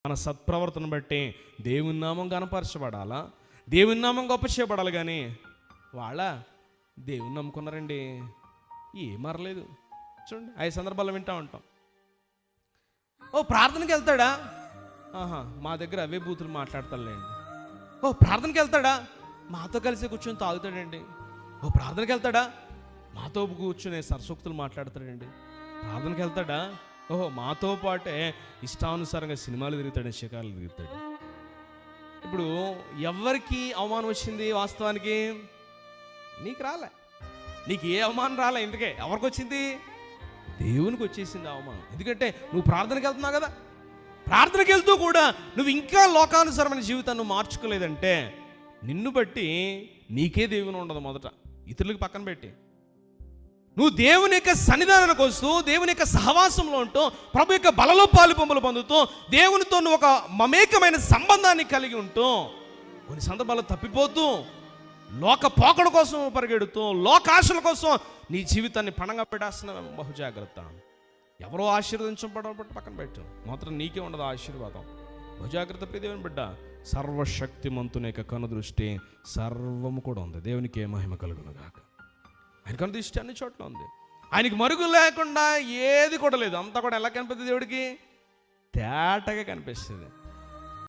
మన సత్ప్రవర్తన బట్టి దేవుని నామం గణపరచబడాలా, దేవుని నామం గొప్ప చేయబడాలి. కానీ వాళ్ళ దేవుని నమ్ముకున్నారండి, ఏం మరలేదు. చూడండి, 5 సందర్భాల్లో వింటూ ఉంటాం. ఓ ప్రార్థనకి వెళ్తాడా, మా దగ్గర అవే బూతులు మాట్లాడతాడులేండి. ఓ ప్రార్థనకి వెళ్తాడా, మాతో కలిసి కూర్చొని తాగుతాడండి. ఓ ప్రార్థనకి వెళ్తాడా, మాతో కూర్చొని సరసూక్తులు మాట్లాడతాడండి. ప్రార్థనకి వెళ్తాడా, ఓహో మాతో పాటే ఇష్టానుసారంగా సినిమాలు తిరుగుతాడు, శిఖరాలు తిరుగుతాడు. ఇప్పుడు ఎవరికి అవమానం వచ్చింది? వాస్తవానికి నీకు రాలే, నీకు ఏ అవమానం రాలే. ఎందుకే ఎవరికి వచ్చింది? దేవునికి వచ్చేసింది అవమానం. ఎందుకంటే నువ్వు ప్రార్థనకి వెళ్తున్నావు కదా, ప్రార్థనకి వెళ్తూ కూడా నువ్వు ఇంకా లోకానుసారమైన జీవితాన్ని మార్చుకోలేదంటే నిన్ను బట్టి నీకే దేవుని ఉండదు. మొదట ఇతరులకు పక్కన పెట్టి నువ్వు దేవుని యొక్క సన్నిధానానికి వస్తూ, దేవుని యొక్క సహవాసంలో ఉంటూ, ప్రభు యొక్క బలలో పాలుపొంపులు పొందుతూ, దేవునితో నువ్వు ఒక మమేకమైన సంబంధాన్ని కలిగి ఉంటూ, కొన్ని సందర్భాలు తప్పిపోతూ, లోక పోకడ కోసం పరిగెడుతూ, లోకాశల కోసం నీ జీవితాన్ని పణంగా పెట్టేస్తున్న బహు జాగ్రత్త. ఎవరో ఆశీర్వదించబడబట్టి పక్కన పెట్టు, మాత్రం నీకే ఉండదు ఆశీర్వాదం. బహు జాగ్రత్త ప్రియ దేవుని బిడ్డ. సర్వశక్తిమంతుని యొక్క కనుదృష్టి సర్వము కూడా ఉంది. దేవునికి మహిమ కలుగును గాక. ఆయన కనుదృష్టి అన్ని చోట్ల ఉంది. ఆయనకి మరుగు లేకుండా ఏది కూడా లేదు. అంతా కూడా ఎలా కనిపిస్తుంది? దేవుడికి తేటగా కనిపిస్తుంది.